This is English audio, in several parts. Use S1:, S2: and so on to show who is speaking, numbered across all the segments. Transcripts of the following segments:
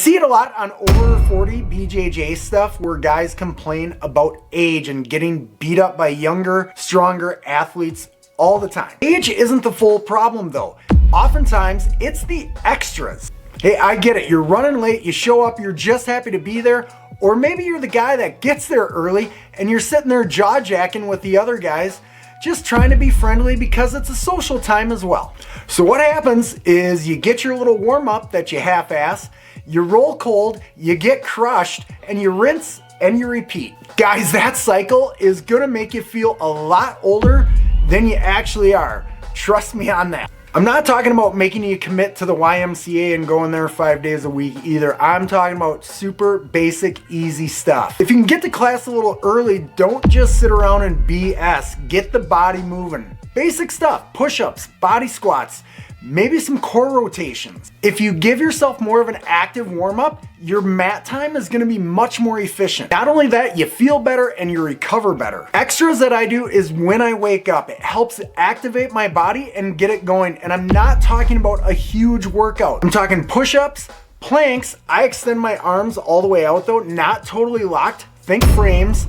S1: see it a lot on over 40 BJJ stuff where guys complain about age and getting beat up by younger, stronger athletes all the time. Age isn't the full problem though. Oftentimes, it's the extras. Hey, I get it. You're running late, you show up, you're just happy to be there, or maybe you're the guy that gets there early and you're sitting there jaw-jacking with the other guys, just trying to be friendly because it's a social time as well. So what happens is you get your little warm-up that you half-ass, you roll cold, you get crushed, and you rinse and you repeat. Guys, that cycle is gonna make you feel a lot older than you actually are. Trust me on that. I'm not talking about making you commit to the YMCA and going there 5 days a week either. I'm talking about super basic, easy stuff. If you can get to class a little early, don't just sit around and BS. Get the body moving. Basic stuff, push-ups, body squats, maybe some core rotations. If you give yourself more of an active warm-up, your mat time is gonna be much more efficient. Not only that, you feel better and you recover better. Extras that I do is when I wake up. It helps activate my body and get it going. And I'm not talking about a huge workout. I'm talking push-ups, planks. I extend my arms all the way out though, not totally locked. Think frames.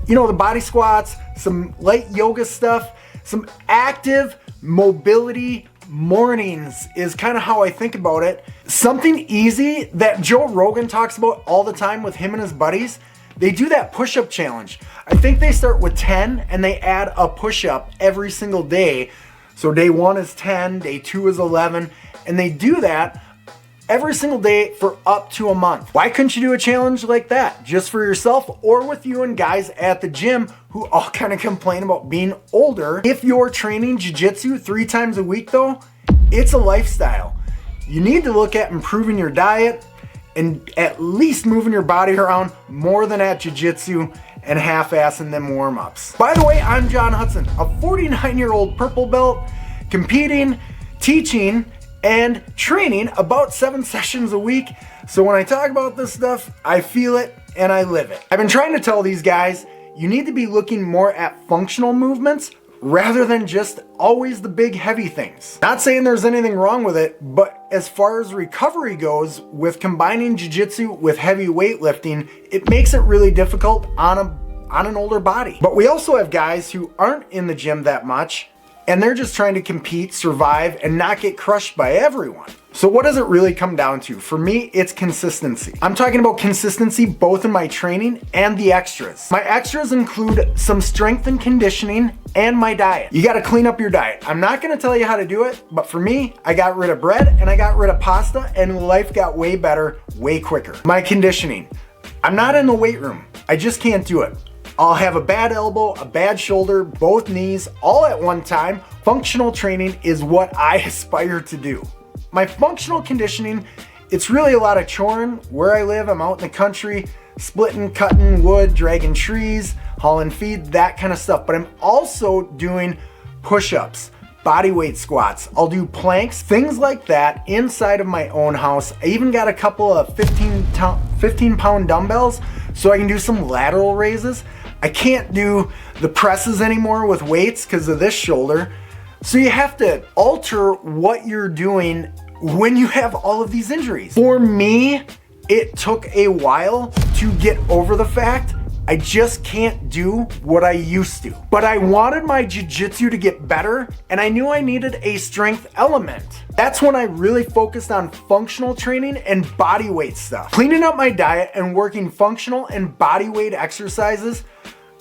S1: You know, the body squats, some light yoga stuff, some active mobility mornings is kind of how I think about it. Something easy that Joe Rogan talks about all the time with him and his buddies. They do that push-up challenge. I think they start with 10 and they add a push-up every single day. So day 1 is 10, day 2 is 11, and they do that every single day for up to a month. Why couldn't you do a challenge like that just for yourself or with you and guys at the gym who all kind of complain about being older? If you're training jiu-jitsu 3 times a week though, it's a lifestyle. You need to look at improving your diet and at least moving your body around more than at jiu-jitsu and half-assing them warm-ups. By the way, I'm John Hudson, a 49-year-old purple belt, competing, teaching, and training about 7 sessions a week. So when I talk about this stuff, I feel it and I live it. I've been trying to tell these guys, you need to be looking more at functional movements rather than just always the big heavy things. Not saying there's anything wrong with it, but as far as recovery goes, with combining jiu-jitsu with heavy weightlifting, it makes it really difficult on an older body. But we also have guys who aren't in the gym that much, and they're just trying to compete, survive, and not get crushed by everyone. So what does it really come down to? For me, it's consistency. I'm talking about consistency both in my training and the extras. My extras include some strength and conditioning and my diet. You gotta clean up your diet. I'm not gonna tell you how to do it, but for me, I got rid of bread and I got rid of pasta and life got way better, way quicker. My conditioning. I'm not in the weight room. I just can't do it. I'll have a bad elbow, a bad shoulder, both knees, all at one time. Functional training is what I aspire to do. My functional conditioning, it's really a lot of choring. Where I live, I'm out in the country, splitting, cutting wood, dragging trees, hauling feed, that kind of stuff. But I'm also doing push-ups, body weight squats. I'll do planks, things like that inside of my own house. I even got a couple of 15-pound dumbbells so I can do some lateral raises. I can't do the presses anymore with weights because of this shoulder. So you have to alter what you're doing when you have all of these injuries. For me, it took a while to get over the fact I just can't do what I used to. But I wanted my jiu-jitsu to get better and I knew I needed a strength element. That's when I really focused on functional training and body weight stuff. Cleaning up my diet and working functional and body weight exercises,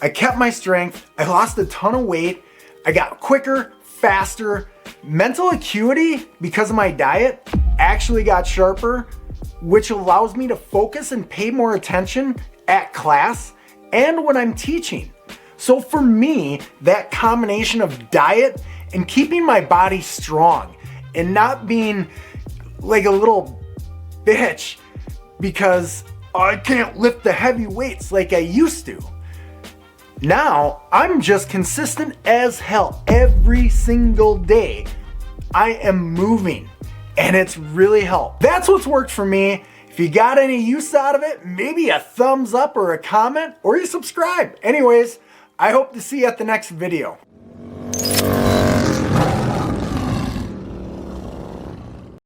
S1: I kept my strength, I lost a ton of weight, I got quicker, faster. Mental acuity, because of my diet, actually got sharper, which allows me to focus and pay more attention at class and when I'm teaching. So for me, that combination of diet and keeping my body strong and not being like a little bitch because I can't lift the heavy weights like I used to. Now, I'm just consistent as hell. Every single day, I am moving, and it's really helped. That's what's worked for me. If you got any use out of it, maybe a thumbs up or a comment, or you subscribe. Anyways, I hope to see you at the next video.